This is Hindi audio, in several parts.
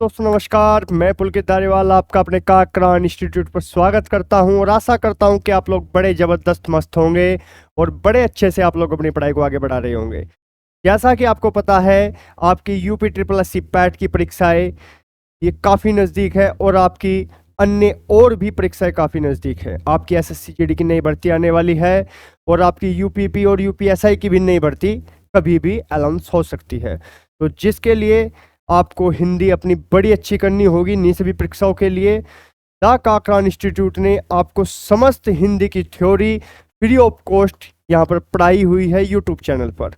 दोस्तों नमस्कार, मैं पुलकित धारीवाल आपका अपने काकरान इंस्टीट्यूट पर स्वागत करता हूं और आशा करता हूं कि आप लोग बड़े ज़बरदस्त मस्त होंगे और बड़े अच्छे से आप लोग अपनी पढ़ाई को आगे बढ़ा रहे होंगे। जैसा कि आपको पता है, आपकी UP triple S C PET की परीक्षाएं ये काफ़ी नज़दीक है और आपकी अन्य और भी परीक्षाएं काफ़ी नज़दीक है। आपकी एसएससी जीडी की नई भर्ती आने वाली है और आपकी यूपीपी और यूपीएसआई की भी नई भर्ती कभी भी अनाउंस हो सकती है। तो जिसके लिए आपको हिंदी अपनी बड़ी अच्छी करनी होगी इन सभी परीक्षाओं के लिए द काकरान इंस्टीट्यूट ने आपको समस्त हिंदी की थ्योरी फ्री ऑफ कॉस्ट यहाँ पर पढ़ाई हुई है यूट्यूब चैनल पर,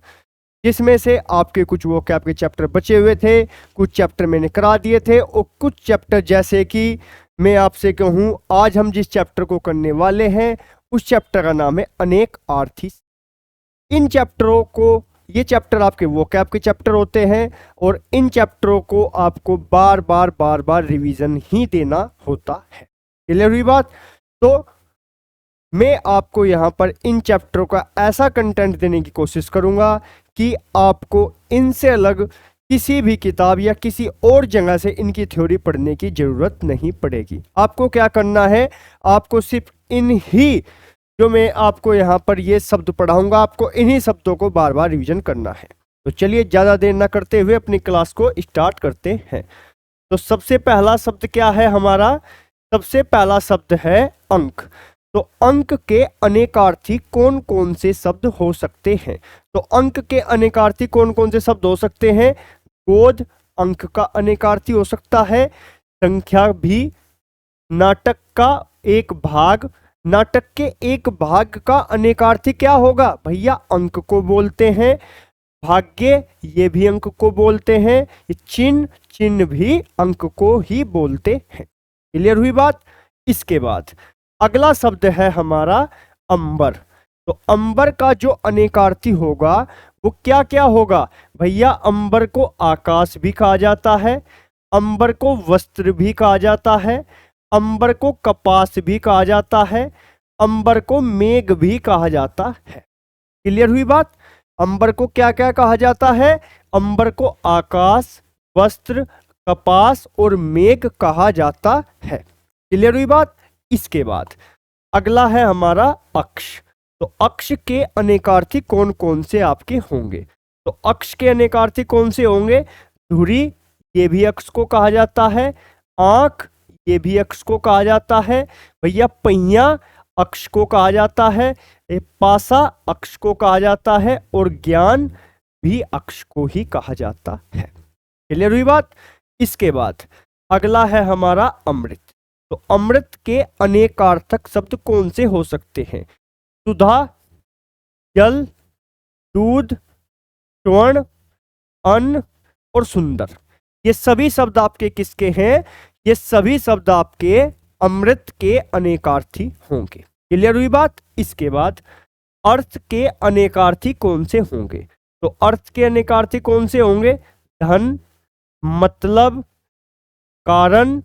जिसमें से आपके कुछ वो क्या आपके चैप्टर बचे हुए थे, कुछ चैप्टर मैंने करा दिए थे और कुछ चैप्टर जैसे कि मैं आपसे कहूँ आज हम जिस चैप्टर को करने वाले हैं उस चैप्टर का नाम है अनेक आर्थी। इन चैप्टरों को ये चैप्टर आपके वोकैब के चैप्टर होते हैं और इन चैप्टरों को आपको बार बार रिवीजन ही देना होता है। क्लियर हुई बात? तो मैं आपको यहाँ पर इन चैप्टरों का ऐसा कंटेंट देने की कोशिश करूँगा कि आपको इनसे अलग किसी भी किताब या किसी और जगह से इनकी थ्योरी पढ़ने की ज़रूरत नहीं पड़ेगी। आपको क्या करना है, आपको सिर्फ इन ही जो मैं आपको यहाँ पर ये शब्द पढ़ाऊंगा आपको इन्हीं शब्दों को बार बार रिवीजन करना है। तो चलिए ज़्यादा देर ना करते हुए अपनी क्लास को स्टार्ट करते हैं। तो सबसे पहला शब्द क्या है हमारा? सबसे पहला शब्द है अंक। तो अंक के अनेकार्थी कौन कौन से शब्द हो सकते हैं? तो अंक के अनेकार्थी कौन कौन से शब्द हो सकते हैं? गोद अंक का अनेकार्थी हो सकता है, संख्या भी, नाटक का एक भाग। नाटक के एक भाग का अनेकार्थी क्या होगा भैया? अंक को बोलते हैं। भाग्य ये भी अंक को बोलते हैं। चिन्ह चिन्ह भी अंक को ही बोलते हैं। क्लियर हुई बात? इसके बाद अगला शब्द है हमारा अंबर। तो अंबर का जो अनेकार्थी होगा वो क्या क्या होगा भैया? अंबर को आकाश भी कहा जाता है, अंबर को वस्त्र भी कहा जाता है, अंबर को कपास भी कहा जाता है, अंबर को मेघ भी कहा जाता है। क्लियर हुई बात? अंबर को क्या क्या कहा जाता है? अंबर को आकाश, वस्त्र, कपास और मेघ कहा जाता है। क्लियर हुई बात? इसके बाद अगला है हमारा अक्ष। तो अक्ष के अनेकार्थी कौन कौन से आपके होंगे? तो अक्ष के अनेकार्थी कौन से होंगे? धुरी ये भी अक्ष को कहा जाता है, आंख ये भी अक्ष को कहा जाता है, भैया पहिया अक्ष को कहा जाता है, पासा अक्ष को कहा जाता है और ज्ञान भी अक्ष को ही कहा जाता है। क्लियर हुई बात? इसके बाद अगला है हमारा अमृत। तो अमृत के अनेकार्थक शब्द कौन से हो सकते हैं? सुधा, जल, दूध, स्वर्ण, अन्न और सुंदर। ये सभी शब्द आपके किसके हैं? ये सभी शब्द आपके अमृत के अनेकार्थी होंगे। क्लियर हुई बात? इसके बाद अर्थ के अनेकार्थी कौन से होंगे? तो अर्थ के अनेकार्थी कौन से होंगे? धन, मतलब, कारण,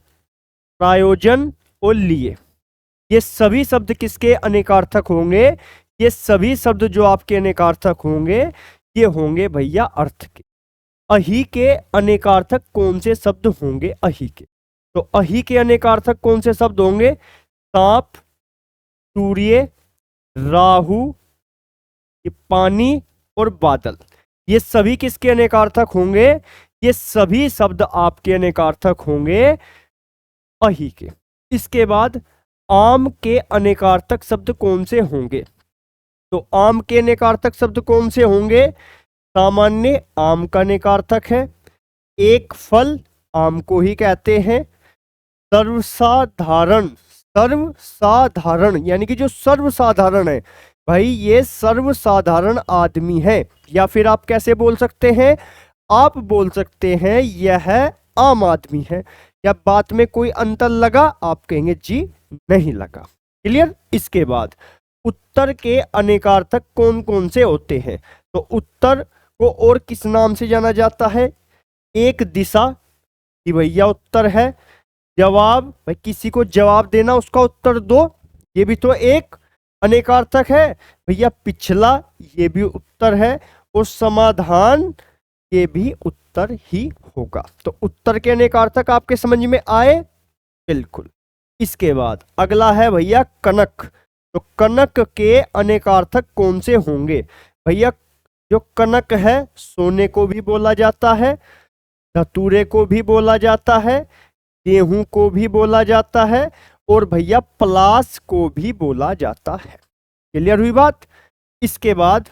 प्रायोजन और लिए। ये सभी शब्द किसके अनेकार्थक होंगे? ये सभी शब्द जो आपके अनेकार्थक होंगे ये होंगे भैया अर्थ के। अहि के अनेकार्थक कौन से शब्द होंगे? अहि के। तो अहि के अनेकार्थक कौन से शब्द होंगे? सांप, सूर्य, राहु, ये पानी और बादल। ये सभी किसके अनेकार्थक होंगे? ये सभी शब्द आपके अनेकार्थक होंगे अहि के। इसके बाद आम के अनेकार्थक शब्द कौन से होंगे? तो आम के अनेकार्थक शब्द कौन से होंगे? सामान्य आम का अनेकार्थक है, एक फल आम को ही कहते हैं, सर्वसाधारण, सर्वसाधारण यानी कि जो सर्वसाधारण है भाई ये सर्वसाधारण आदमी है। या फिर आप कैसे बोल सकते हैं? आप बोल सकते हैं यह आम आदमी है। या बात में कोई अंतर लगा? आप कहेंगे जी नहीं लगा। क्लियर? इसके बाद उत्तर के अनेकार्थक कौन कौन से होते हैं? तो उत्तर को और किस नाम से जाना जाता है? एक दिशा कि भैया उत्तर है, जवाब भाई किसी को जवाब देना उसका उत्तर दो, ये भी तो एक अनेकार्थक है। भैया पिछला ये भी उत्तर है और समाधान ये भी उत्तर ही होगा। तो उत्तर के अनेकार्थक आपके समझ में आए? बिल्कुल। इसके बाद अगला है भैया कनक। तो कनक के अनेकार्थक कौन से होंगे? भैया जो कनक है सोने को भी बोला जाता है, धतूरे को भी बोला जाता है, गेहूं को भी बोला जाता है और भैया पलाश को भी बोला जाता है। क्लियर हुई बात? इसके बाद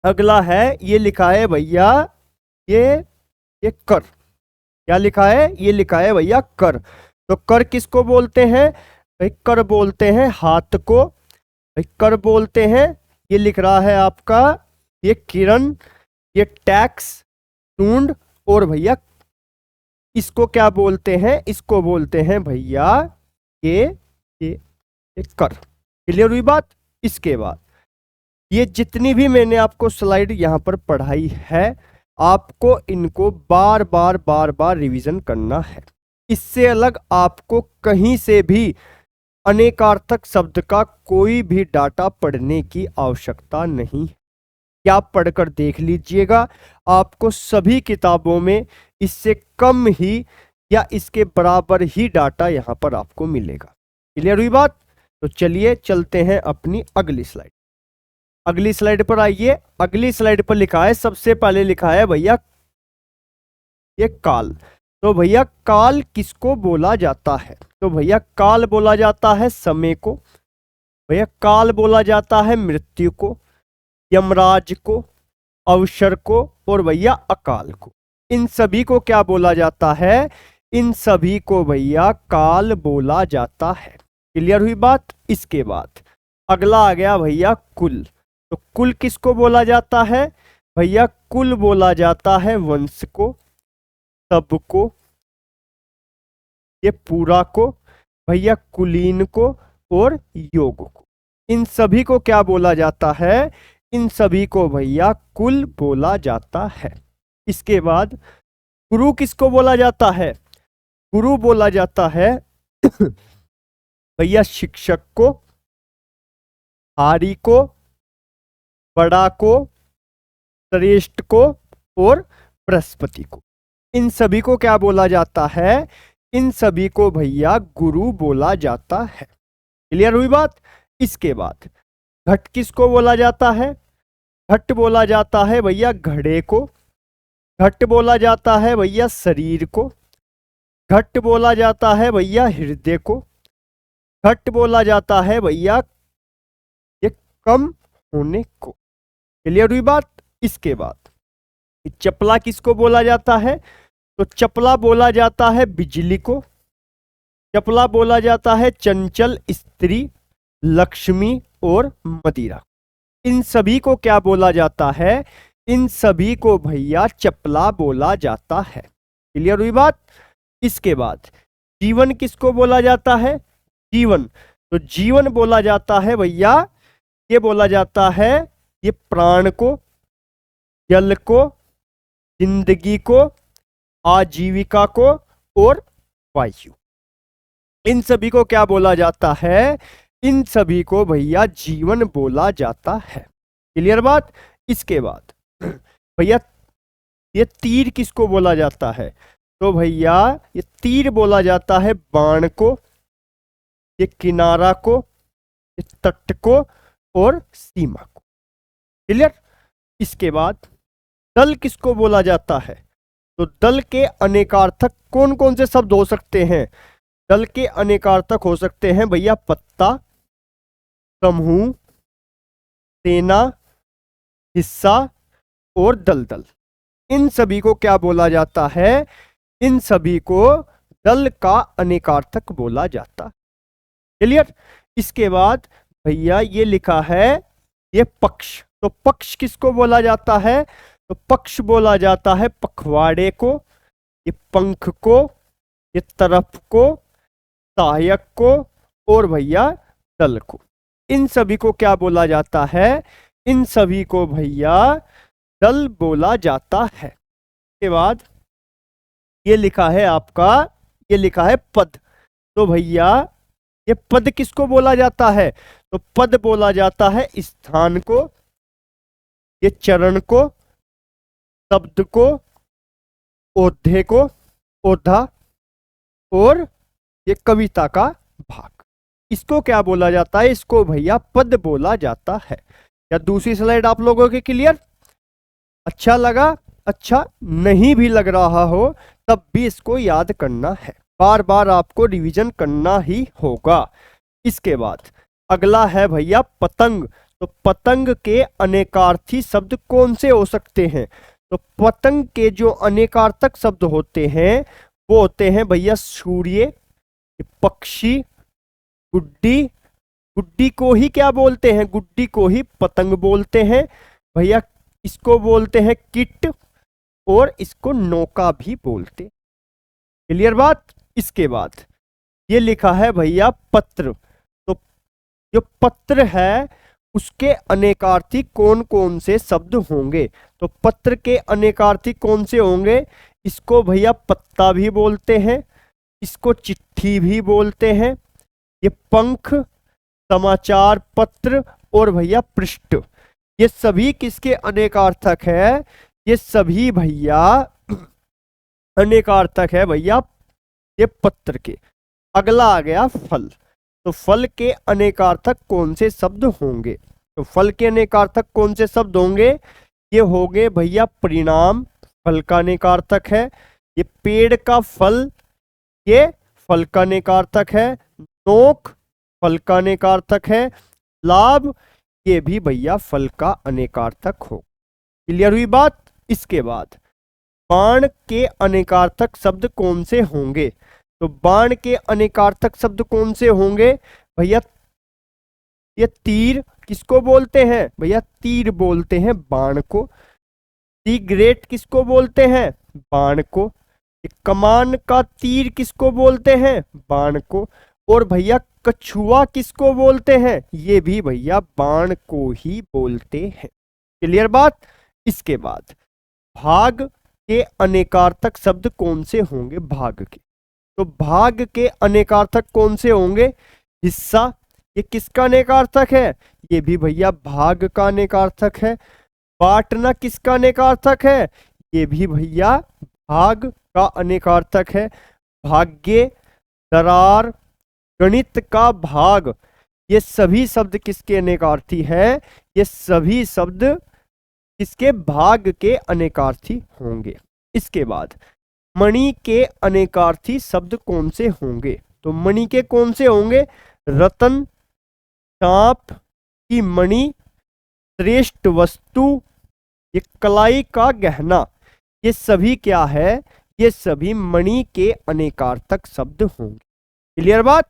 अगला है, ये लिखा है भैया ये कर। क्या लिखा है? ये लिखा है भैया कर। तो कर किसको बोलते हैं? भाई कर बोलते हैं हाथ को। भाई कर बोलते हैं, ये लिख रहा है आपका ये किरण, ये टैक्स, टूंड और भैया इसको क्या बोलते हैं? इसको बोलते हैं भैया ये कर। क्लियर हुई बात? इसके बाद ये जितनी भी मैंने आपको स्लाइड यहां पर पढ़ाई है, आपको इनको बार बार रिवीजन करना है। इससे अलग आपको कहीं से भी अनेकार्थक शब्द का कोई भी डाटा पढ़ने की आवश्यकता नहीं है। क्या पढ़कर देख लीजिएगा, आपको सभी किताबों में इससे कम ही या इसके बराबर ही डाटा यहां पर आपको मिलेगा। क्लियर हुई बात? तो चलिए चलते हैं अपनी अगली स्लाइड। अगली स्लाइड पर आइए। अगली स्लाइड पर लिखा है, सबसे पहले लिखा है भैया ये काल। तो भैया काल किसको बोला जाता है? तो भैया काल बोला जाता है समय को, भैया काल बोला जाता है मृत्यु को, यमराज को, अवसर को और भैया अकाल को। इन सभी को क्या बोला जाता है? इन सभी को भैया काल बोला जाता है। क्लियर हुई बात? इसके बाद अगला आ गया भैया कुल। तो कुल किसको बोला जाता है? भैया कुल बोला जाता है वंश को, सबको, ये पूरा को, भैया कुलीन को और योग को। इन सभी को क्या बोला जाता है? इन सभी को भैया कुल बोला जाता है। इसके बाद गुरु किसको बोला जाता है? गुरु बोला जाता है भैया शिक्षक को, हारी को, बड़ा को, श्रेष्ठ को और बृहस्पति को। इन सभी को क्या बोला जाता है? इन सभी को भैया गुरु बोला जाता है। क्लियर हुई बात? इसके बाद घट किसको बोला जाता है? घट बोला जाता है भैया घड़े को, घट बोला जाता है भैया शरीर को, घट बोला जाता है भैया हृदय को, घट बोला जाता है भैया ये कम होने को। क्लियर हुई बात? इसके बाद चपला किसको बोला जाता है? तो चपला बोला जाता है बिजली को, चपला बोला जाता है चंचल स्त्री, लक्ष्मी और मदिरा। इन सभी को क्या बोला जाता है? इन सभी को भैया चपला बोला जाता है। क्लियर हुई बात? इसके बाद जीवन किसको बोला जाता है? जीवन, तो जीवन बोला जाता है भैया, ये बोला जाता है ये प्राण को, जल को, जिंदगी को, आजीविका को और वायु। इन सभी को क्या बोला जाता है? इन सभी को भैया जीवन बोला जाता है। क्लियर बात? इसके बाद भैया ये तीर किसको बोला जाता है? तो भैया ये तीर बोला जाता है बाण को, ये किनारा को, ये तट को और सीमा को। क्लियर? इसके बाद दल किसको बोला जाता है? तो दल के अनेकार्थक कौन कौन से शब्द हो सकते हैं? दल के अनेकार्थक हो सकते हैं भैया पत्ता, समूह, सेना, हिस्सा और दलदल। इन सभी को क्या बोला जाता है? इन सभी को दल का अनेकार्थक बोला जाता है। क्लियर? इसके बाद भैया ये लिखा है ये पक्ष। तो पक्ष किसको बोला जाता है? तो पक्ष बोला जाता है पखवाड़े को, ये पंख को, ये तरफ को, सहायक को और भैया दल को। इन सभी को क्या बोला जाता है? इन सभी को भैया दल बोला जाता है। के बाद ये लिखा है आपका, ये लिखा है पद। तो भैया ये पद किसको बोला जाता है? तो पद बोला जाता है स्थान को, ये चरण को, शब्द को, ओद्धे को, ओधा, और ये कविता का भाग। इसको क्या बोला जाता है? इसको भैया पद बोला जाता है। क्या दूसरी स्लाइड आप लोगों के क्लियर? अच्छा लगा? अच्छा नहीं भी लग रहा हो तब भी इसको याद करना है, बार बार आपको रिवीजन करना ही होगा। इसके बाद अगला है भैया पतंग। तो पतंग के अनेकार्थी शब्द कौन से हो सकते हैं? तो पतंग के जो अनेकार्थक शब्द होते हैं वो होते हैं भैया सूर्य, पक्षी, गुड्डी। गुड्डी को ही क्या बोलते हैं? गुड्डी को ही पतंग बोलते हैं भैया। इसको बोलते हैं किट, और इसको नौका भी बोलते। क्लियर बात? इसके बाद ये लिखा है भैया पत्र। तो जो पत्र है उसके अनेकार्थी कौन कौन से शब्द होंगे? तो पत्र के अनेकार्थी कौन से होंगे? इसको भैया पत्ता भी बोलते हैं, इसको चिट्ठी भी बोलते हैं, ये पंख, समाचार पत्र, और भैया पृष्ठ। ये सभी किसके अनेकार्थक है? ये सभी भैया अनेकार्थक है भैया ये पत्र के। अगला आ गया फल। तो फल के अनेकार्थक कौन से शब्द होंगे? तो फल के अनेकार्थक कौन से शब्द होंगे? ये होंगे भैया परिणाम, फल का अनेकार्थक है। ये पेड़ का फल, ये फल का अनेकार्थक है। नोक फल का अनेकार्थक है। लाभ ये भी भैया फल का अनेकार्थक हो। क्लियर हुई बात? इसके बाद बाण के अनेकार्थक शब्द कौन से होंगे? तो बाण के अनेकार्थक शब्द कौन से होंगे भैया? ये तीर किसको बोलते हैं भैया? तीर बोलते हैं बाण को। सिगरेट किसको बोलते हैं? बाण को। कमान का तीर किसको बोलते हैं? बाण को। और भैया कछुआ किसको बोलते हैं? ये भी भैया बाण को ही बोलते हैं। क्लियर बात? इसके बाद भाग के अनेकार्थक शब्द कौन से होंगे? भाग के। तो भाग के अनेकार्थक कौन से होंगे? हिस्सा, ये किसका अनेकार्थक है? ये भी भैया भाग का अनेकार्थक है। बांटना किसका अनेकार्थक है? ये भी भैया भाग का अनेकार्थक है। भाग्य, दरार, गणित का भाग, ये सभी शब्द किसके अनेकार्थी हैं? ये सभी शब्द किसके? भाग के अनेकार्थी होंगे। इसके बाद मणि के अनेकार्थी शब्द कौन से होंगे? तो मणि के कौन से होंगे? रतन, सांप की मणि, श्रेष्ठ वस्तु, ये कलाई का गहना, ये सभी क्या है? ये सभी मणि के अनेकार्थक शब्द होंगे। क्लियर बात?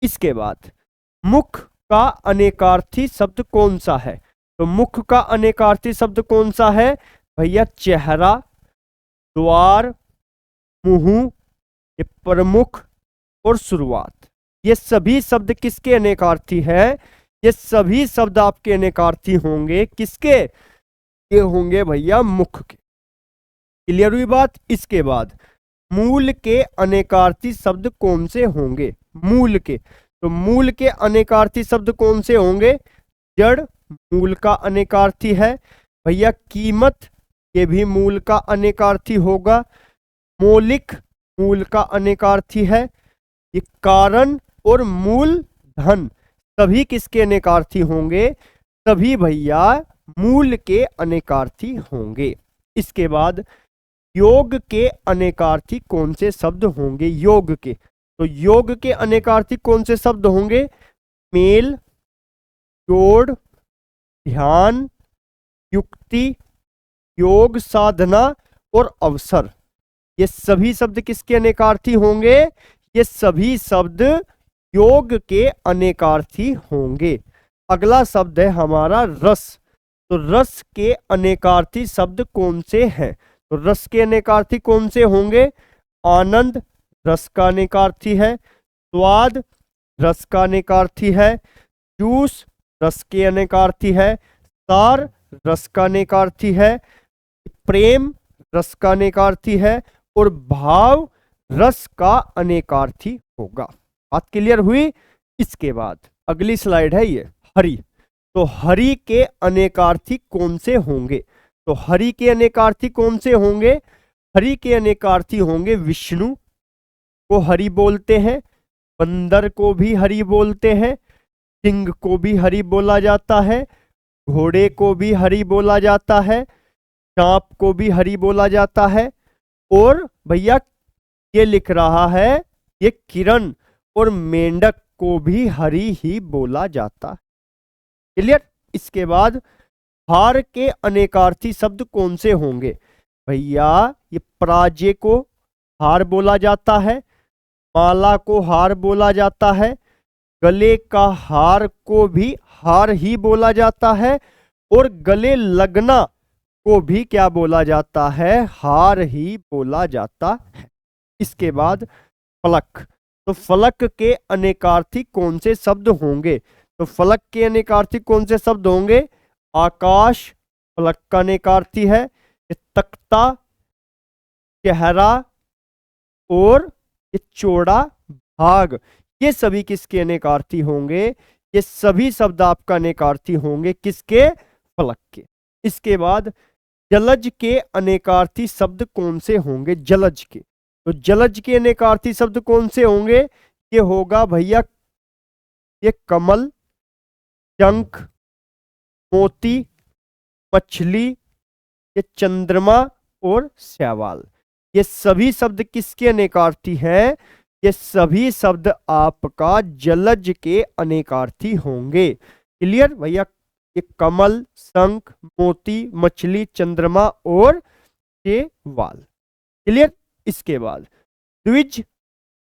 इसके बाद मुख का अनेकार्थी शब्द कौन सा है? तो मुख का अनेकार्थी शब्द कौन सा है भैया? चेहरा, द्वार, मुंह, ये प्रमुख, और शुरुआत। ये सभी शब्द किसके अनेकार्थी है? ये सभी शब्द आपके अनेकार्थी होंगे किसके? ये होंगे भैया मुख के। क्लियर हुई बात? इसके बाद मूल के अनेकार्थी शब्द कौन से होंगे? मूल के। तो मूल के अनेकार्थी शब्द कौन से होंगे? जड़ मूल का अनेकार्थी है भैया। कीमत ये भी मूल का अनेकार्थी होगा। मौलिक मूल का अनेकार्थी है। ये कारण और मूल धन सभी किसके अनेकार्थी होंगे? सभी भैया मूल के अनेकार्थी होंगे। इसके बाद योग के अनेकार्थी कौन से शब्द होंगे? योग के। तो योग के अनेकार्थी कौन से शब्द होंगे? मेल, जोड़, ध्यान, युक्ति, योग साधना, और अवसर। ये सभी शब्द किसके अनेकार्थी होंगे? ये सभी शब्द योग के अनेकार्थी होंगे। अगला शब्द है हमारा रस। तो रस के अनेकार्थी शब्द कौन से हैं? तो रस के अनेकार्थी कौन से होंगे? आनंद रस का अनेकार्थी है। स्वाद रस का अनेकार्थी है। जूस रस के अनेकार्थी है। सार रस का अनेकार्थी है। प्रेम रस का अनेकार्थी है। और भाव रस का अनेकार्थी होगा। बात क्लियर हुई? इसके बाद अगली स्लाइड है ये हरि। तो हरि के अनेकार्थी कौन से होंगे? तो हरि के अनेकार्थी कौन से होंगे? हरि के अनेकार्थी होंगे विष्णु को हरि बोलते हैं, बंदर को भी हरि बोलते हैं, सिंह को भी हरि बोला जाता है, घोड़े को भी हरि बोला जाता है, सांप को भी हरि बोला जाता है, और भैया ये लिख रहा है ये किरण और मेंढक को भी हरि ही बोला जाता है। क्लियर? इसके बाद हार के अनेकार्थी शब्द कौन से होंगे? भैया ये पराजय को हार बोला जाता है, माला को हार बोला जाता है, गले का हार को भी हार ही बोला जाता है, और गले लगना को भी क्या बोला जाता है? हार ही बोला जाता है। इसके बाद फलक। तो फलक के अनेकार्थी कौन से शब्द होंगे? तो फलक के अनेकार्थी कौन से शब्द होंगे? आकाश फलक का अनेकार्थी है, ये तख्ता, चेहरा और ये चौड़ा भाग, ये सभी किसके अनेकार्थी होंगे? ये सभी शब्द आपका अनेकार्थी होंगे किसके? फलक के। इसके बाद जलज के अनेकार्थी शब्द कौन से होंगे? जलज के। तो जलज के अनेकार्थी शब्द कौन से होंगे? ये होगा भैया ये कमल, शंख, मोती, मछली, ये चंद्रमा और शैवाल, ये सभी शब्द किसके अनेकार्थी हैं? ये सभी शब्द आपका जलज के अनेकार्थी होंगे। क्लियर भैया? ये कमल, शंख, मोती, मछली, चंद्रमा और शैवाल। क्लियर? इसके बाद द्विज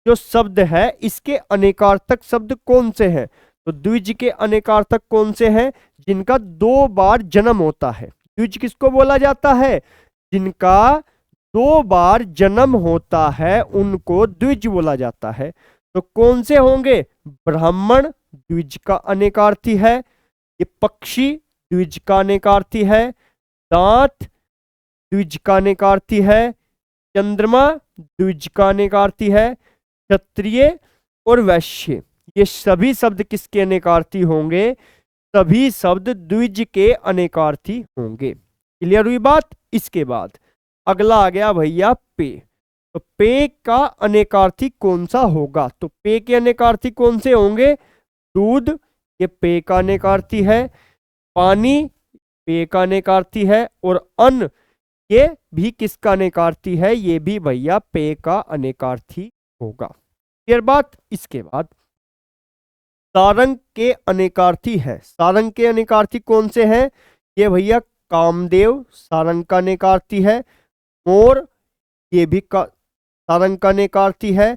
जो शब्द है इसके अनेकार्थक शब्द कौन से हैं? तो द्विज के अनेकार्थक कौन से हैं? जिनका 2 बार जन्म होता है। द्विज किसको बोला जाता है? जिनका 2 बार जन्म होता है उनको द्विज बोला जाता है। तो कौन से होंगे? ब्राह्मण द्विज का अनेकार्थी है, ये पक्षी द्विज का अनेकार्थी है, दांत द्विज का अनेकार्थी है, चंद्रमा द्विज का अनेकार्थी है, क्षत्रिय और वैश्य, ये सभी शब्द किसके अनेकार्थी होंगे? सभी शब्द द्विज के अनेकार्थी होंगे। क्लियर हुई बात? इसके बाद अगला आ गया भैया पे। तो पे का अनेकार्थी कौन सा होगा? तो पे के अनेकार्थी कौन से होंगे? दूध ये पे का अनेकार्थी है, पानी पे का अनेकार्थी है, और अन्न ये भी किसका अनेकार्थी है? ये भी भैया पे का अनेकार्थी होगा। क्लियर बात? इसके बाद सारंग के अनेकार्थी है। सारंग के अनेकार्थी कौन से हैं? ये भैया कामदेव सारंग का अनेकार्थी है, मोर ये भी सारंग का अनेकार्थी है,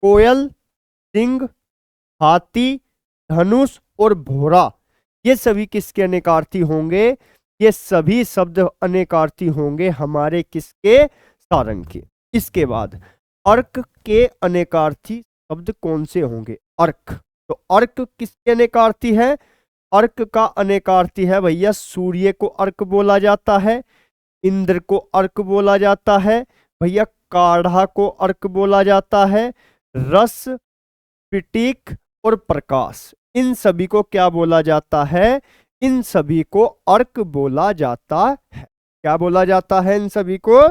कोयल, सिंह, हाथी, धनुष और भोरा, ये सभी किसके अनेकार्थी होंगे? ये सभी शब्द अनेकार्थी होंगे हमारे किसके? सारंग के। इसके बाद अर्क के अनेकार्थी शब्द कौन से होंगे? अर्क। तो अर्क किसके अनेकार्थी है? अर्क का अनेकार्थी है भैया सूर्य को अर्क बोला जाता है, इंद्र को अर्क बोला जाता है, भैया काढ़ा को अर्क बोला जाता है, रस, पिटीक और प्रकाश, इन सभी को क्या बोला जाता है? इन सभी को अर्क बोला जाता है। क्या बोला जाता है इन सभी को?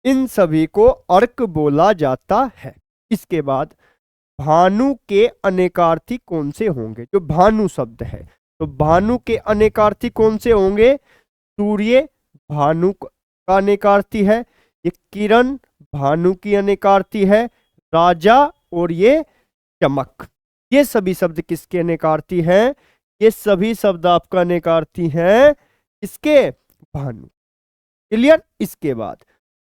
इन सभी को अर्क बोला जाता है। इसके बाद भानु के अनेकार्थी कौन से होंगे? जो भानु शब्द है, तो भानु के अनेकार्थी कौन से होंगे? सूर्य भानु का अनेकार्थी है, ये किरण भानु की अनेकार्थी है, राजा और ये चमक, ये सभी शब्द किसके अनेकार्थी हैं? ये सभी शब्द आपका अनेकार्थी हैं इसके? भानु। क्लियर? इसके बाद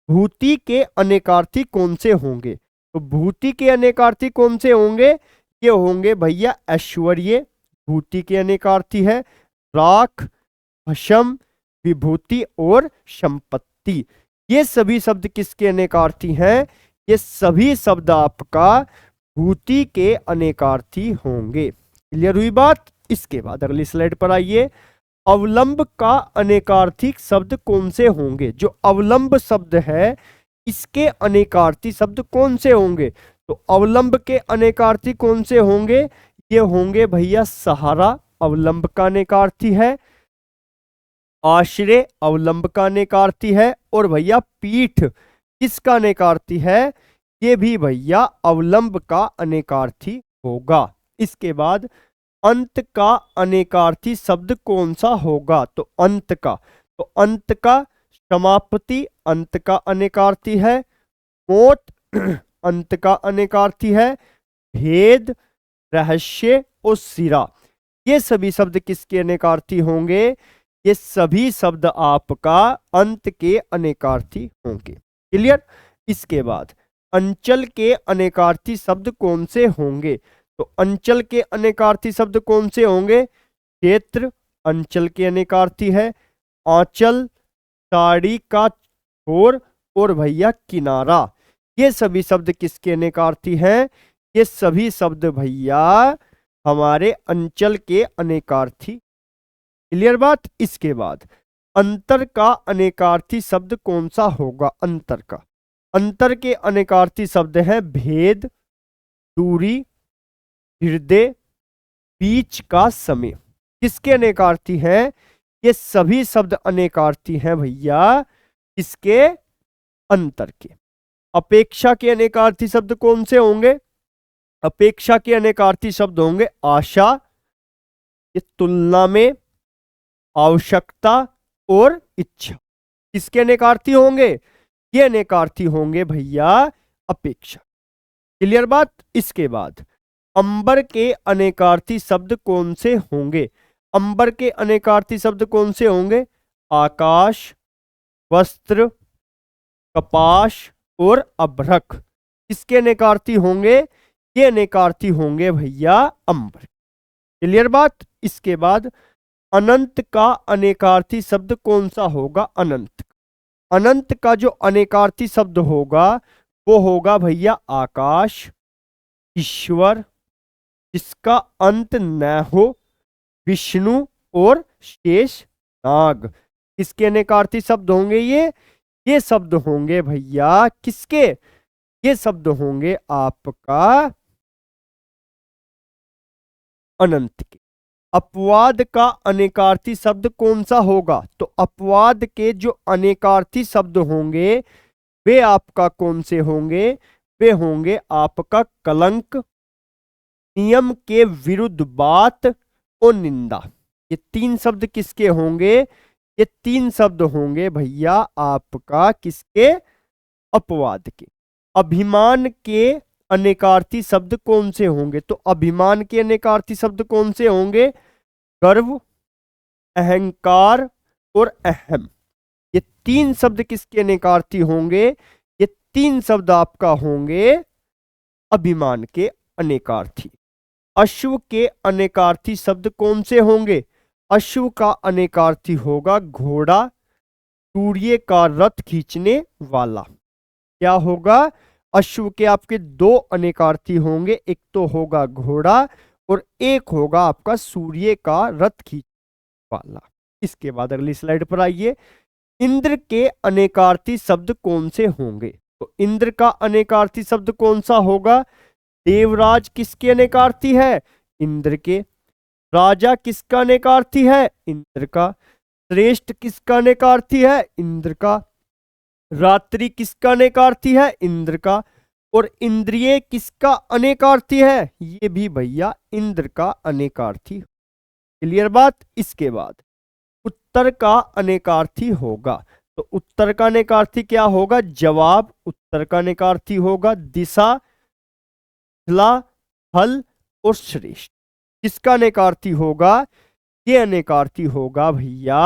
भूति के अनेकार्थी कौन से होंगे? तो भूति के अनेकार्थी कौन से होंगे? ये होंगे भैया ऐश्वर्य भूति के अनेकार्थी है, राख, भस्म, विभूति और संपत्ति, ये सभी शब्द किसके अनेकार्थी हैं? ये सभी शब्द आपका भूति के अनेकार्थी होंगे। क्लियर हुई बात? इसके बाद अगली स्लाइड पर आइए। अवलंब का अनेकार्थी शब्द कौन से होंगे? जो अवलंब शब्द है इसके अनेकार्थी शब्द कौन से होंगे? तो अवलंब के अनेकार्थी कौन से होंगे? ये होंगे भैया सहारा अवलंब का अनेकार्थी है, आश्रय अवलंब का अनेकार्थी है। और भैया पीठ किसका अनेकार्थी है? ये भी भैया अवलंब का अनेकार्थी होगा। इसके बाद अंत का अनेकार्थी शब्द कौन सा होगा? तो अंत का समाप्ति अंत का अनेकार्थी है। मोट अंत का अनेकार्थी है। भेद, रहस्य और सिरा, ये सभी शब्द किसके अनेकार्थी होंगे? ये सभी शब्द आपका अंत के अनेकार्थी होंगे। क्लियर? इसके बाद अंचल के अनेकार्थी शब्द कौन से होंगे? तो अंचल के अनेकार्थी शब्द कौन से होंगे? क्षेत्र अंचल के अनेकार्थी है। आंचल, साड़ी का छोर और भैया किनारा, ये सभी शब्द किसके अनेकार्थी हैं? ये सभी शब्द भैया हमारे अंचल के अनेकार्थी। क्लियर बात? इसके बाद अंतर का अनेकार्थी शब्द कौन सा होगा? अंतर के अनेकार्थी शब्द हैं भेद, दूरी, हृदय, बीच का समय। किसके अनेकार्थी हैं? ये सभी शब्द अनेकार्थी हैं भैया इसके अंतर के। अपेक्षा के अनेकार्थी शब्द कौन से होंगे? अपेक्षा के अनेकार्थी शब्द होंगे आशा, ये तुलना में, आवश्यकता और इच्छा। किसके अनेकार्थी होंगे? ये अनेकार्थी होंगे भैया अपेक्षा। क्लियर बात? इसके बाद अंबर के अनेकार्थी शब्द कौन से होंगे? अंबर के अनेकार्थी शब्द कौन से होंगे? आकाश, वस्त्र, कपाश और अभ्रक। किसके अनेकार्थी होंगे? ये अनेकार्थी होंगे भैया अंबर। क्लियर बात? इसके बाद अनंत का अनेकार्थी शब्द कौन सा होगा? अनंत का जो अनेकार्थी शब्द होगा वो होगा भैया आकाश, ईश्वर, जिसका अंत न हो, विष्णु और शेष नाग। किसके अनेकार्थी शब्द होंगे ये शब्द होंगे भैया किसके? ये शब्द होंगे आपका अनंत के। अपवाद का अनेकार्थी शब्द कौन सा होगा? तो अपवाद के जो अनेकार्थी शब्द होंगे वे आपका कौन से होंगे? वे होंगे आपका कलंक, नियम के विरुद्ध बात और निंदा। ये तीन शब्द किसके होंगे? ये तीन शब्द होंगे भैया आपका किसके? अपवाद के। अभिमान के अनेकार्थी शब्द कौन से होंगे? तो अभिमान के अनेकार्थी शब्द कौन से होंगे? गर्व, अहंकार और अहम। ये तीन शब्द किसके अनेकार्थी होंगे? ये तीन शब्द आपका होंगे अभिमान के अनेकार्थी। अश्व के अनेकार्थी शब्द कौन से होंगे? अश्व का अनेकार्थी होगा घोड़ा, सूर्य का रथ खींचने वाला। क्या होगा? अश्व के आपके दो अनेकार्थी होंगे, एक तो होगा घोड़ा और एक होगा आपका सूर्य का रथ खींचने वाला। इसके बाद अगली स्लाइड पर आइए। इंद्र के अनेकार्थी शब्द कौन से होंगे? तो इंद्र का अनेकार्थी शब्द कौन सा होगा? देवराज किसके अनेकार्थी है? इंद्र के। राजा किसका अनेकार्थी है? इंद्र का। श्रेष्ठ किसका अनेकार्थी है? इंद्र का। रात्रि किसका अनेकार्थी है? इंद्र का। और इंद्रिय किसका अनेकार्थी है? ये भी भैया इंद्र का अनेकार्थी। क्लियर बात? इसके बाद उत्तर का अनेकार्थी होगा। तो उत्तर का अनेकार्थी क्या होगा? जवाब। उत्तर का अनेकार्थी होगा दिशा, फल और श्रेष्ठ। किसका अनेकार्थी होगा? ये अनेकार्थी होगा भैया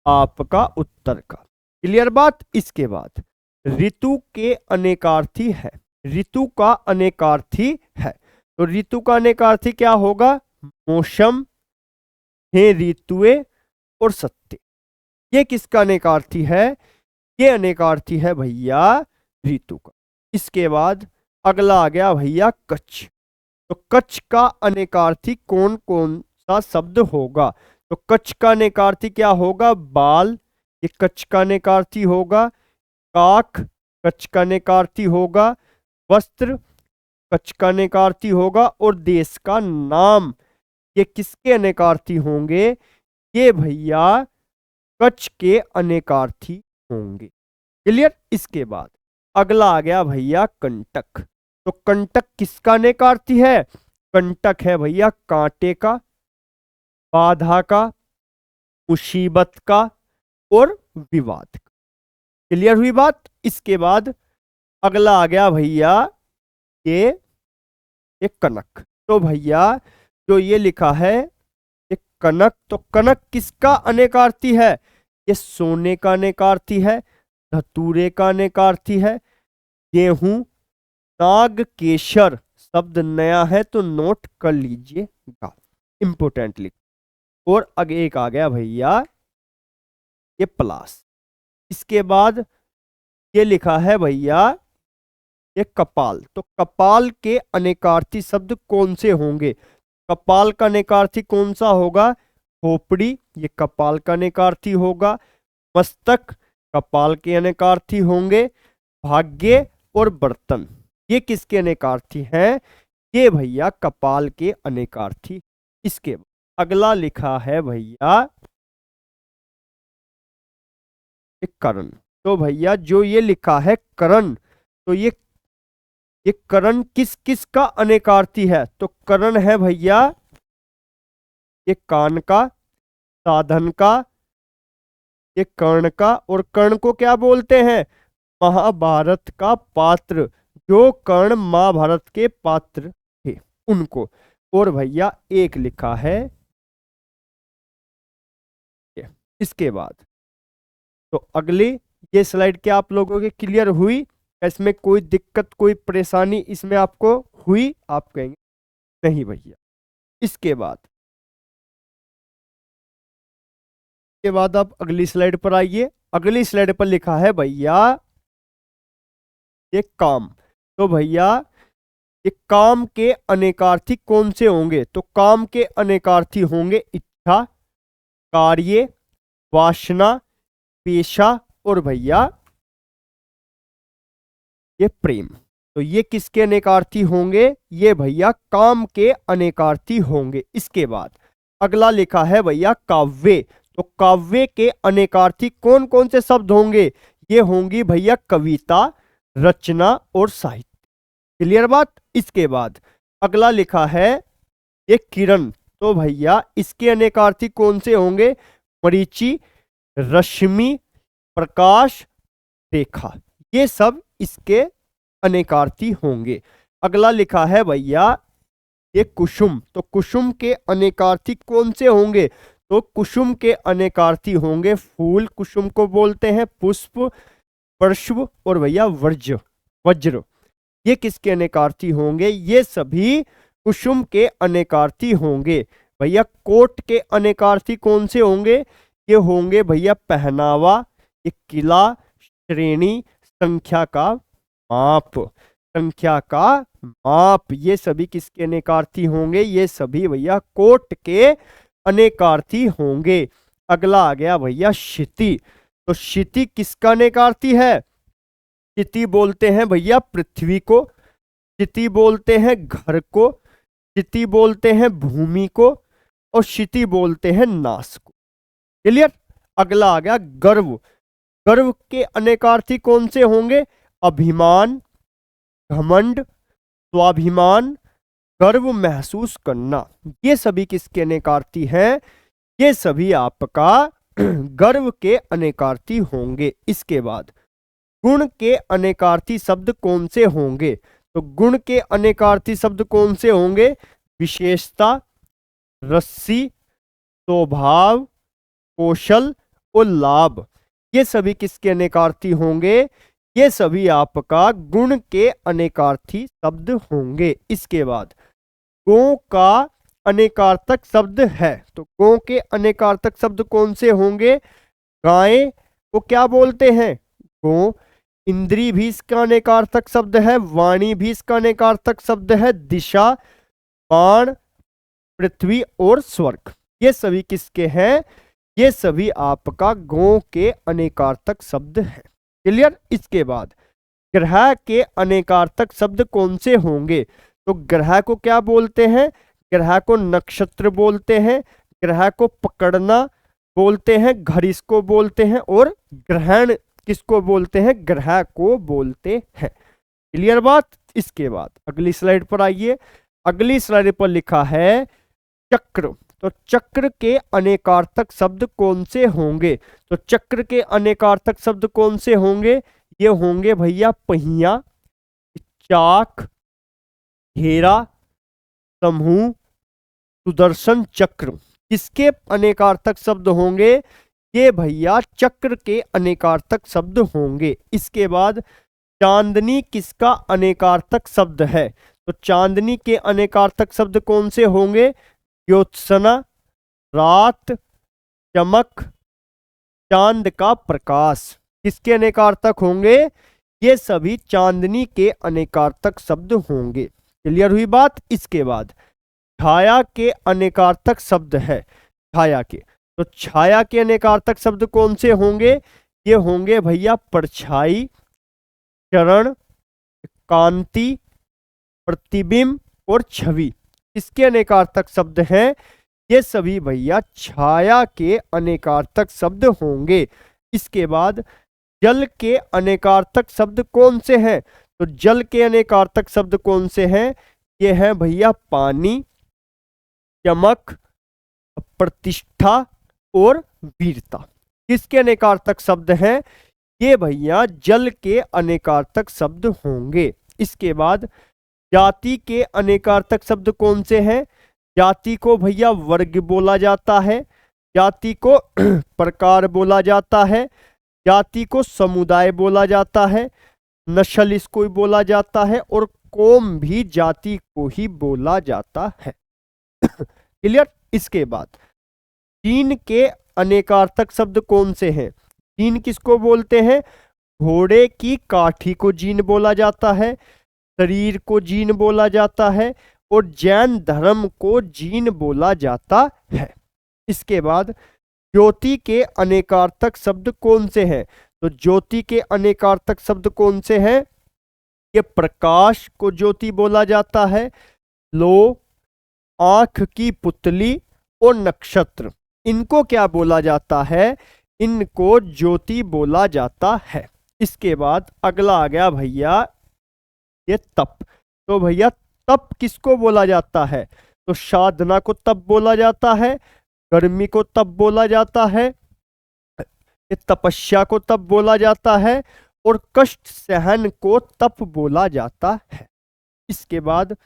आपका उत्तर का। क्लियर बात? इसके बाद ऋतु के अनेकार्थी है। ऋतु का अनेकार्थी है। तो ऋतु का अनेकार्थी क्या होगा? मौसम, हे ऋतुए और सत्य। ये किसका अनेकार्थी है? ये अनेकार्थी है भैया ऋतु का। इसके बाद अगला आ गया भैया कच्छ। तो कच्छ का अनेकार्थी कौन कौन सा शब्द होगा? तो कच्छ का अनेकार्थी क्या होगा? बाल, ये कच्छ का अनेकार्थी होगा। काख कच्छ का अनेकार्थी होगा। वस्त्र कच्छ का अनेकार्थी होगा। और देश का नाम, ये किसके अनेकार्थी होंगे? ये भैया कच्छ के अनेकार्थी होंगे। क्लियर। इसके बाद अगला आ गया भैया कंटक। तो कंटक किसका अनेकार्थी है? कंटक है भैया कांटे का, बाधा का, मुसीबत का और विवाद का। क्लियर हुई बात। इसके बाद अगला आ गया भैया ये कनक। तो भैया जो ये लिखा है ये कनक, तो कनक किसका अनेकार्थी है? ये सोने का अनेकार्थी है, धतूरे का अनेकार्थी है, गेहूं, नाग केशर। शब्द नया है तो नोट कर लीजिएगा, इंपोर्टेंटली। और आगे एक आ गया भैया ये प्लास। इसके बाद ये लिखा है भैया ये कपाल। तो कपाल के अनेकार्थी शब्द कौन से होंगे? कपाल का अनेकार्थी कौन सा होगा? खोपड़ी, ये कपाल का अनेकार्थी होगा। मस्तक कपाल के अनेकार्थी होंगे। भाग्य और बर्तन ये किसके अनेकार्थी हैं? ये भैया कपाल के अनेकार्थी। इसके अगला लिखा है भैया ये करण। तो भैया जो ये लिखा है करण, तो ये करण किस किस का अनेकार्थी है? तो करण है भैया ये कान का, साधन का, ये कर्ण का। और कर्ण को क्या बोलते हैं? महाभारत का पात्र। जो कर्ण महाभारत के पात्र थे उनको। और भैया एक लिखा है इसके बाद। तो अगली ये स्लाइड क्या आप लोगों की क्लियर हुई? इसमें कोई दिक्कत कोई परेशानी इसमें आपको हुई? आप कहेंगे नहीं भैया। इसके बाद आप अगली स्लाइड पर आइए। अगली स्लाइड पर लिखा है भैया ये काम। तो भैया ये काम के अनेकार्थी कौन से होंगे? तो काम के अनेकार्थी होंगे इच्छा, कार्य, वासना, पेशा और भैया ये प्रेम। तो ये किसके अनेकार्थी होंगे? ये भैया काम के अनेकार्थी होंगे। इसके बाद अगला लिखा है भैया काव्य। तो काव्य के अनेकार्थी कौन कौन से शब्द होंगे? ये होंगी भैया कविता, रचना और साहित्य। क्लियर बात। इसके बाद अगला लिखा है ये किरण। तो भैया इसके अनेकार्थी कौन से होंगे? मरीचि, रश्मि, प्रकाश, रेखा। ये सब इसके अनेकार्थी होंगे। अगला लिखा है भैया ये कुसुम। तो कुसुम के अनेकार्थी कौन से होंगे? तो कुसुम के अनेकार्थी होंगे फूल, कुसुम को बोलते हैं, पुष्प, पर्श्व और भैया वज्र। ये किसके अनेकार्थी होंगे? ये सभी कुसुम के अनेकार्थी होंगे। भैया कोट के अनेकार्थी कौन से होंगे? ये होंगे भैया पहनावा, ये किला, श्रेणी, संख्या का माप। संख्या का माप ये सभी किसके अनेकार्थी होंगे? ये सभी भैया कोट के अनेकार्थी होंगे। अगला आ गया भैया क्षिति। तो क्षिति किसका अनेकार्थी है? क्षिति बोलते हैं भैया पृथ्वी को, क्षिति बोलते हैं घर को, क्षिति बोलते हैं भूमि को और क्षिति बोलते हैं नाश को। क्लियर। अगला आ गया गर्व। गर्व के अनेकार्थी कौन से होंगे? अभिमान, घमंड, स्वाभिमान, गर्व महसूस करना। ये सभी किसके अनेकार्थी हैं? ये सभी आपका गर्व के अनेकार्थी होंगे। इसके बाद गुण के अनेकार्थी शब्द कौन से होंगे? तो गुण के अनेकार्थी शब्द कौन से होंगे? विशेषता, रस्सी, स्वभाव, कौशल और लाभ। ये सभी किसके अनेकार्थी होंगे? ये सभी आपका गुण के अनेकार्थी शब्द होंगे। इसके बाद गो का अनेकार्थक शब्द है। तो गो के अनेकार्थक शब्द कौन से होंगे? गाय को क्या बोलते हैं? गो। इंद्री भी इसका अनेकार्थक शब्द है, वाणी भी इसका अनेकार्थक शब्द है, दिशा, बाण, पृथ्वी और स्वर्ग। ये सभी किसके हैं? ये सभी आपका गो के अनेकार्थक शब्द हैं। क्लियर। इसके बाद ग्रह के अनेकार्थक शब्द कौन से होंगे? तो ग्रह को क्या बोलते हैं? ग्रह को नक्षत्र बोलते हैं, ग्रह को पकड़ना बोलते हैं, घर इसको बोलते हैं, और ग्रहण किसको बोलते हैं, ग्रह को बोलते हैं। क्लियर बात। इसके बाद अगली स्लाइड पर आइए। अगली स्लाइड पर लिखा है चक्र। तो चक्र के अनेकार्थक शब्द कौन से होंगे? तो चक्र के अनेकार्थक शब्द कौन से होंगे? ये होंगे भैया पहिया, चाक, घेरा, समूह, सुदर्शन चक्र। किसके अनेकार्थक शब्द होंगे? ये भैया चक्र के अनेकार्थक शब्द होंगे। इसके बाद चांदनी किसका अनेकार्थक शब्द है? तो चांदनी के अनेकार्थक शब्द कौन से होंगे? ज्योत्सना, रात, चमक, चांद का प्रकाश। किसके अनेकार्थक होंगे? ये सभी चांदनी के अनेकार्थक शब्द होंगे। क्लियर हुई बात। इसके बाद छाया के अनेकार्थक शब्द है, छाया के। तो छाया के अनेकार्थक शब्द कौन से होंगे? ये होंगे भैया परछाई, चरण, कांति, प्रतिबिंब और छवि। इसके अनेकार्थक शब्द हैं। ये सभी भैया छाया के अनेकार्थक शब्द होंगे। इसके बाद जल के अनेकार्थक शब्द कौन से हैं? तो जल के अनेकार्थक शब्द कौन से हैं? ये हैं भैया पानी, चमक, प्रतिष्ठा और वीरता। किसके अनेकार्थक शब्द हैं? ये भैया जल के अनेकार्थक शब्द होंगे। इसके बाद जाति के अनेकार्थक शब्द कौन से हैं? जाति को भैया वर्ग बोला जाता है, जाति को प्रकार बोला जाता है, जाति को समुदाय बोला जाता है, नस्ल इसको बोला जाता है, और कौम भी जाति को ही बोला जाता है। क्लियर। इसके बाद जीन के अनेकार्थक शब्द कौन से हैं? जीन किसको बोलते हैं? घोड़े की काठी को जीन बोला जाता है, शरीर को जीन बोला जाता है, और जैन धर्म को जीन बोला जाता है। इसके बाद ज्योति के अनेकार्थक शब्द कौन से हैं? तो ज्योति के अनेकार्थक शब्द कौन से हैं? ये प्रकाश को ज्योति बोला जाता है, लो, आंख की पुतली और नक्षत्र। इनको क्या बोला जाता है? इनको ज्योति बोला जाता है। इसके बाद अगला आ गया भैया ये तप। तो भैया तप किसको बोला जाता है? तो साधना को तप बोला जाता है, गर्मी को तप बोला जाता है, ये तपस्या को तप बोला जाता है, और कष्ट सहन को तप बोला जाता है। इसके बाद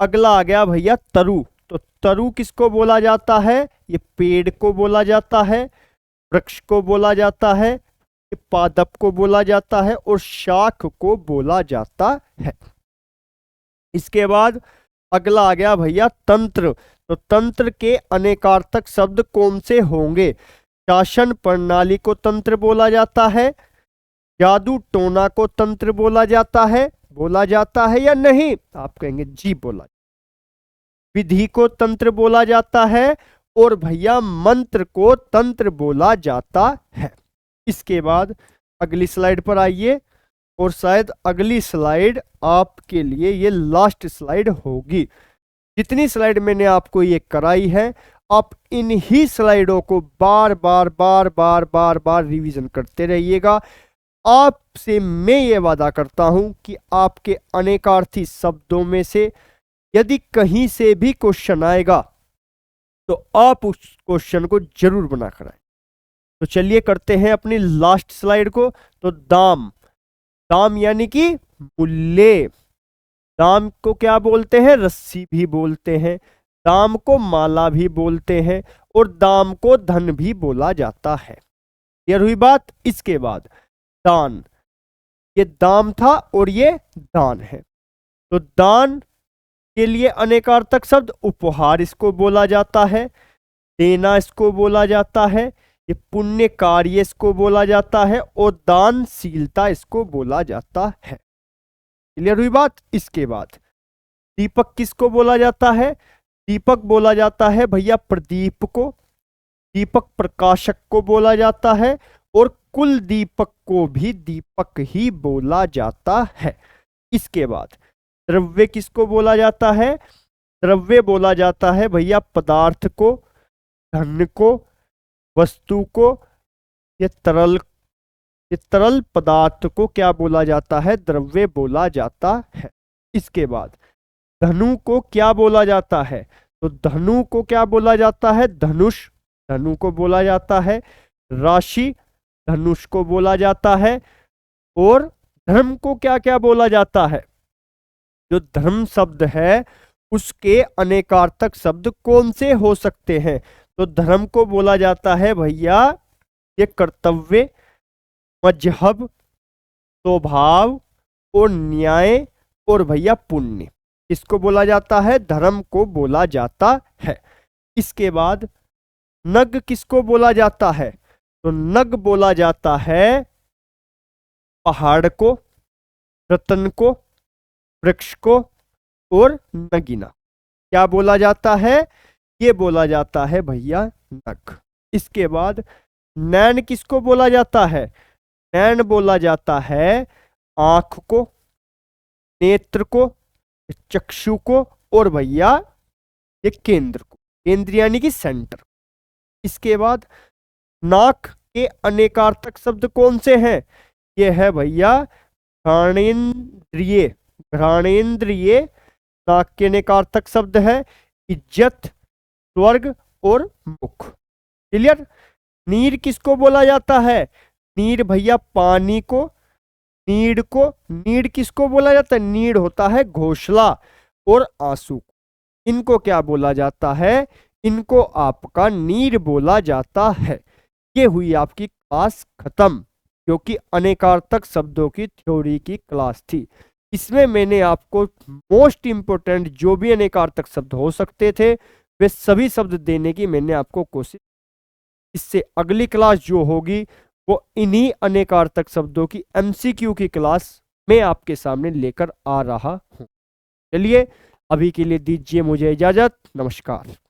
अगला आ गया भैया तरु। तो तरु किसको बोला जाता है? ये पेड़ को बोला जाता है, वृक्ष को बोला जाता है, ये पादप को बोला जाता है, और शाख को बोला जाता है। इसके बाद अगला आ गया भैया तंत्र। तो तंत्र के अनेकार्थक शब्द कौन से होंगे? शासन प्रणाली को तंत्र बोला जाता है, जादू टोना को तंत्र बोला जाता है या नहीं? आप कहेंगे जी बोला। विधि को तंत्र बोला जाता है, और भैया मंत्र को तंत्र बोला जाता है। इसके बाद अगली स्लाइड पर आइए, और शायद अगली स्लाइड आपके लिए ये लास्ट स्लाइड होगी। जितनी स्लाइड मैंने आपको ये कराई है, आप इन्हीं स्लाइडों को बार बार बार बार बार बार रिवीजन करते रहिएगा। आपसे मैं ये वादा करता हूं कि आपके अनेकार्थी शब्दों में से यदि कहीं से भी क्वेश्चन आएगा तो आप उस क्वेश्चन को जरूर बना कर आए। तो चलिए करते हैं अपनी लास्ट स्लाइड को। तो दाम, दाम यानी कि मूल्य। दाम को क्या बोलते हैं? रस्सी भी बोलते हैं, दाम को माला भी बोलते हैं, और दाम को धन भी बोला जाता है। क्लियर हुई बात। इसके बाद दान, ये दाम था और ये दान है। तो दान के लिए अनेकार्थक शब्द उपहार इसको बोला जाता है, देना इसको बोला जाता है, ये पुण्य कार्य इसको बोला जाता है, और दानशीलता इसको बोला जाता है। क्लियर हुई बात। इसके बाद दीपक किसको बोला जाता है? दीपक बोला जाता है भैया प्रदीप को, दीपक प्रकाशक को बोला जाता है, और कुल दीपक को भी दीपक ही बोला जाता है। इसके बाद द्रव्य किसको बोला जाता है? द्रव्य बोला जाता है भैया पदार्थ को, धन को, वस्तु को, ये तरल पदार्थ को क्या बोला जाता है? द्रव्य बोला जाता है। इसके बाद धनु को क्या बोला जाता है? तो धनु को क्या बोला जाता है? धनुष, धनु को बोला जाता है। राशि, धनुष को बोला जाता है। और धर्म को क्या क्या बोला जाता है? जो धर्म शब्द है उसके अनेकार्थक शब्द कौन से हो सकते हैं? तो धर्म को बोला जाता है भैया ये कर्तव्य, मजहब, स्वभाव और न्याय और भैया पुण्य। इसको बोला जाता है? धर्म को बोला जाता है। इसके बाद नग किसको बोला जाता है? तो नग बोला जाता है पहाड़ को, रतन को, वृक्ष को और नगीना। क्या बोला जाता है? ये बोला जाता है भैया नग। इसके बाद नैन किसको बोला जाता है? नैन बोला जाता है आंख को, नेत्र को, चक्षु को और भैया ये केंद्र को, केंद्र यानी कि सेंटर। इसके बाद नाक के अनेकार्थक शब्द कौन से हैं? ये है भैया घ्राणेन्द्रिय, घ्राणेन्द्रिय नाक के अनेकार्थक शब्द है इज्जत, स्वर्ग और मुख। क्लियर? नीर किसको बोला जाता है? नीर भैया पानी को, नीड को, नीड किसको बोला जाता है? नीड होता है घोंसला और आंसू। इनको क्या बोला जाता है? इनको आपका नीर बोला जाता है। ये हुई आपकी क्लास खत्म, क्योंकि अनेकार्थक शब्दों की थ्योरी की क्लास थी। इसमें मैंने आपको मोस्ट इंपोर्टेंट जो भी अनेकार्थक शब्द हो सकते थे वे सभी शब्द देने की मैंने आपको कोशिश। इससे अगली क्लास जो होगी वो इन्हीं अनेकार्थक शब्दों की एमसीक्यू की क्लास मैं आपके सामने लेकर आ रहा हूं। चलिए अभी के लिए दीजिए मुझे इजाजत। नमस्कार।